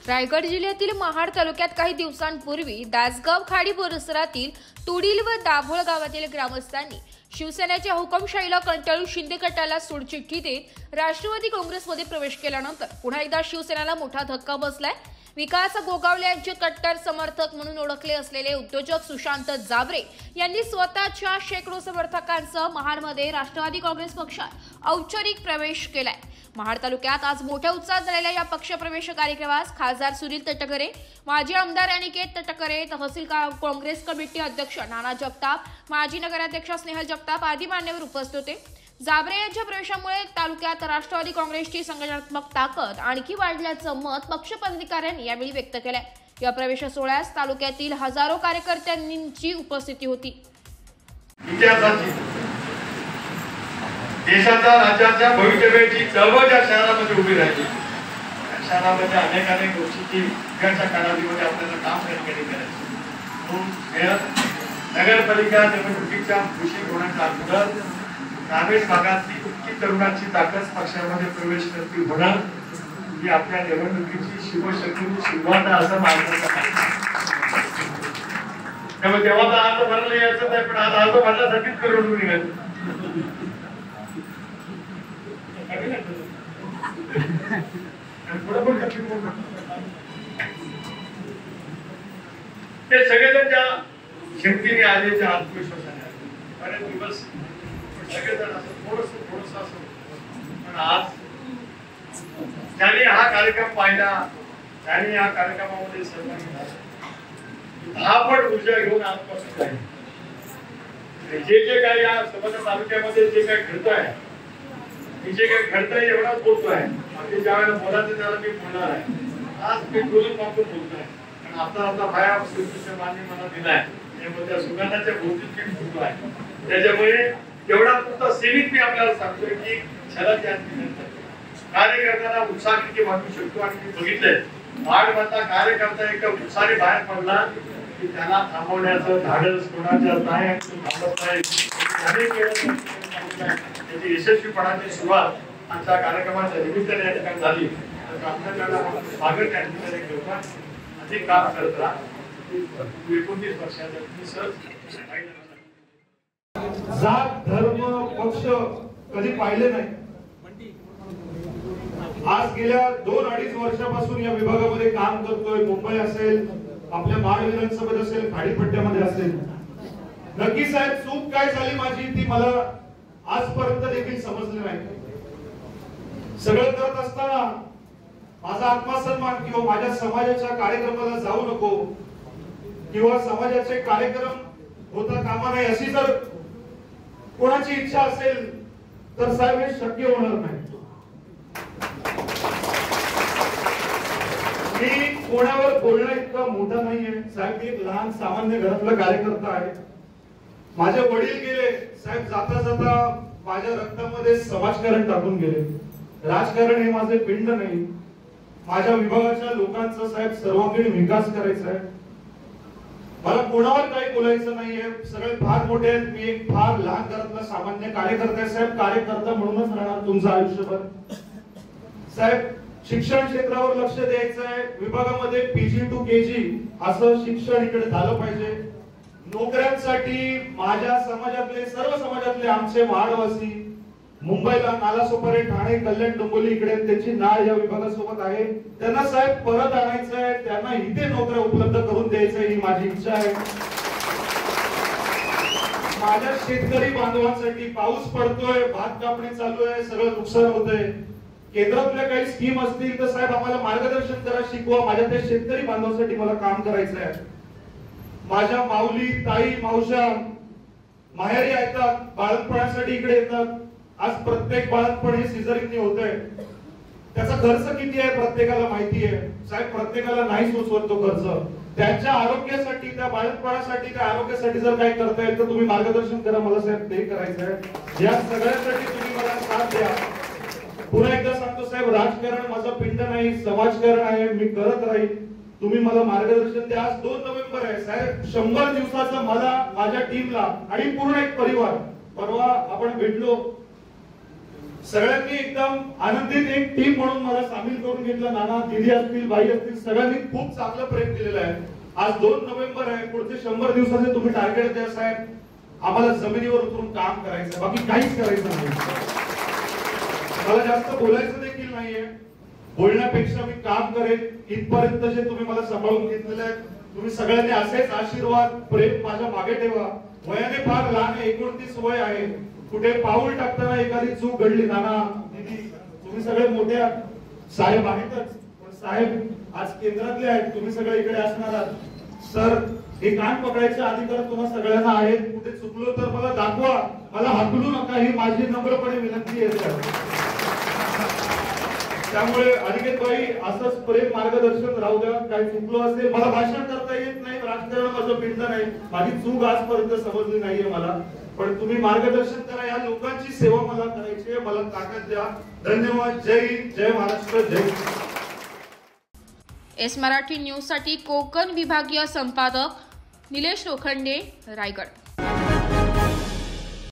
रायगड जिल्ह्यातील महाड तालुक्यात काही दिवसांपूर्वी दासगाव खाडी परिसरातील तुडील व दाभोळ गावातील ग्रामस्थांनी शिवसेनेच्या हुकुमशाहीला कंटाळून शिंदे गटाला सोडचिठ्ठी देत राष्ट्रवादी काँग्रेसमध्ये प्रवेश केल्यानंतर पुन्हा एकदा शिवसेनेला मोठा धक्का बसलाय। विकास गोगावले यांचे कट्टर समर्थक म्हणून ओळखले असलेले उद्योजक सुशांत जाबरे यांनी स्वतःच्या शेकडो समर्थकांसह महाडमध्ये राष्ट्रवादी काँग्रेस पक्षात औपचारिक प्रवेश केलाय। महाड तालुक्यात आज मोठ्या उत्साहात झालेल्या या पक्षप्रवेश कार्यक्रमास खासदार सुनील तटकरे, माजी आमदार अनिकेत तटकरे, तहसील काँग्रेस कमिटी अध्यक्ष नाना जगताप, माजी नगराध्यक्ष स्नेहल जगताप आदी मान्यवर उपस्थित होते। जाबरे यांच्या प्रवेशामुळे तालुक्यात राष्ट्रवादी काँग्रेसची संघटनात्मक ताकद आणखी वाढल्याचं मत पक्षपदाधिकाऱ्यांनी यावेळी व्यक्त केलंय। या प्रवेश सोहळ्यास तालुक्यातील हजारो कार्यकर्त्यांची उपस्थिती होती। देशाच्या राज्याच्या भवितव्याची चळवळ ज्या शहरामध्ये उभी राहिली, शहरामध्ये अनेक गोष्टीची विकासाच्या कालावधीमध्ये आपल्याला काम करायचं। नगरपालिका निवडणुकीच्या घोषित होण्याच्या अगोदर ग्रामीण भागातली इतकी तरुणांची ताकद पक्षामध्ये प्रवेश करती होणार ही आपल्या निवडणुकीची शिवशक्तीची सुरुवात आहे असं मानलं जातं। त्यामुळे तेव्हा तर अर्ज भरला यायचं नाही, पण आज अर्ज भरण्यासाठीच करून निघाले। ते सगळेजण ज्या शक्तीने आले, ज्या आत्मविश्वासाने आले, बरेच दिवस सगळेजण असं थोडस असं, पण आज ज्यांनी हा कार्यक्रम पाहिला, ज्यांनी या कार्यक्रमामध्ये सहभागी झाले, 10 पट ऊर्जा घेऊन आजपासून आहे। जे काय या समग्र तालुक्यामध्ये जे काय घडत आहे, जे काय घडतंय एवढाच बोलतोय। बाकी ज्या वेळेला बोलायचं त्याला मी बोलणार आहे। आज मी बोलून वापरून बोलतोय, कारण आता भाया मान्य मला दिलाय, त्या सुगंधाच्या भोवतीत मी बोलतो आहे। त्याच्यामुळे एवढा पुरता सीमित मी आपल्याला सांगतोय की कार्यकर्त्यांना उत्साह किती वाटू शकतो। आणि मी बघितलंय महाडमधला कार्यकर्ता एका उत्साहाने बाहेर पडला की त्याला थांबवण्याचं धाडस कोणाचं नाही, थांबत नाही। त्याची यशस्वीपणाची सुरुवात आमच्या कार्यक्रमाच्या निमित्ताने या ठिकाणी झाली। स्वागत या ठिकाणी घेऊन अधिक काम करत राहा। 29 वर्षाचा जात धर्म पक्ष कधी पाहिले नाही। आज गेल्या 2-2.5 वर्षापासून या विभागामध्ये काम करतोय। मुंबई असेल, आपल्या महाड विधानसभेत असेल, खाडीपट्ट्यामध्ये असेल। नक्की साहेब चूक काय झाली माझी ती मला आजपर्यंत देखील समजले नाही। सगळं करत असताना माझा आत्मसन्मान किंवा माझ्या समाजाच्या कार्यक्रमाला जाऊ नको किंवा समाजाचे कार्यक्रम होता कामा नये अशी जर कोणाची इच्छा असेल तर साहेब हे शक्य होणार नाही। मी कोणावर बोलणं इतका मोठा नाहीये साहेब, एक लहान सामान्य घरातला कार्यकर्ता आहे। माझे वडील गेले साहेब, जाता जाता माझ्या रक्तामध्ये समाजकारण टाकून गेले। राजकारण हे माझे पिंड नाही। माझ्या विभागाच्या लोकांचा साहेब सर्वांगीण विकास करायचा आहे। मला कोणावर काही बोलायचं नाहीये। सगळे फार मोठे आहेत, मी एक फार लहान घरातला सामान्य कार्यकर्ता आहे साहेब। कार्यकर्ता म्हणूनच राहणार तुमचं आयुष्यभर साहेब। शिक्षण क्षेत्रावर लक्ष द्यायचं आहे। विभागामध्ये PG to KG असं शिक्षण इकडे झालं पाहिजे। नोकऱ्यांसाठी माझ्या समाजातले सर्व समाजातले आमचे महाडवासी मुंबईला नालासोपारे, ठाणे, कल्याण, डोंबिवली इकडे त्यांची नाळ या विभागासोबत आहे। त्यांना साहेब परत आणायचं आहे, त्यांना इथे नोकऱ्या उपलब्ध करून द्यायचं ही माझी इच्छा आहे। माझ्या शेतकरी बांधवांसाठी पाऊस पडतोय, भात कापणी चालू आहे, सगळं नुकसान होतंय। केंद्रातल्या काही स्कीम असतील तर साहेब आम्हाला मार्गदर्शन करा, शिकवा। माझ्या त्या शेतकरी बांधवांसाठी मला काम करायचं आहे। माझ्या माऊली, ताई, मावशा माहेरी येतात, बाळंतपणासाठी इकडे येतात। आज प्रत्येक बाळंतपण हे सिझरिंगने होतंय। त्याचा खर्च किती आहे प्रत्येकाला माहिती आहे साहेब। प्रत्येकाला नाही सुचवत तो खर्च। त्यांच्या आरोग्यासाठी, त्या बाळंतपणासाठी, त्या आरोग्यासाठी जर काही करता येईल तर तुम्ही मार्गदर्शन करा मला साहेब, ते करायचं आहे। या सगळ्यासाठी तुम्ही मला साथ द्या। पुन्हा एकदा सांगतो साहेब, राजकारण माझं पिंड नाही, समाजकारण आहे, मी करत राहील। तुम्ही मला मार्गदर्शन द्या। आज 2 नोव्हेंबर आहे साहेब, 100 दिवसाचा मला, माझ्या टीमला आणि पूर्ण एक परिवार, परवा आपण भेटलो सगळ्यांनी एकदम आनंदित एक टीम म्हणून मला सामील करून घेतलं. नाना, दिदी असतील, बाई असतील, सगळ्यांनी खूप चांगलं प्रेम दिलेलं आहे. आज 2 नोव्हेंबर आहे. पुढचे 100 दिवसाचे तुम्ही टार्गेट द्या साहेब. आम्हाला जमिनीवर उतरून काम करायचं, बाकी काहीच करायचं नाही. मला जास्त बोलायचं देखील नाहीये. बोलण्यापेक्षा मी काम करेन. इथपर्यंत जे तुम्ही मला सांभाळून घेतलेलं आहे, तुम्ही सगळ्यांनी असेच आशीर्वाद, प्रेम माझ्या मागे ठेवा. वयाने फार लहान आहे, 29 वय आहे. कुठे पाऊल टाकताना एखादी चूक घडली, नाना, दीदी, तुम्ही सगळे मोठे साहेब आहेतच, पण साहेब आज केंद्रातले आहेत, तुम्ही सगळे इकडे असणार आहात. सर, हे कान पकडायचा अधिकार तुम्हा सगळ्यांना आहेत. कुठे चुकलो तर मला दाखवा, मला हाकलू नका, ही माझी नम्रपणे विनंती आहे. त्यामुळे अनिकेत भाई, असंच प्रेम मार्गदर्शन राहू द्या. काही चुकलो असेल, मला भाषण करता येत नाही, राजकारण माझं पिंड नाही, माझी चूक आजपर्यंत समजली नाहीये मला, पण तुम्ही मार्गदर्शन करा. या लोकांची सेवा मला करायची आहे, मला ताकद द्या. धन्यवाद. जय हिंद, जय महाराष्ट्र, जय. एस मराठी न्यूज साठी कोकण विभागीय संपादक निलेश लोखंडे, रायगड.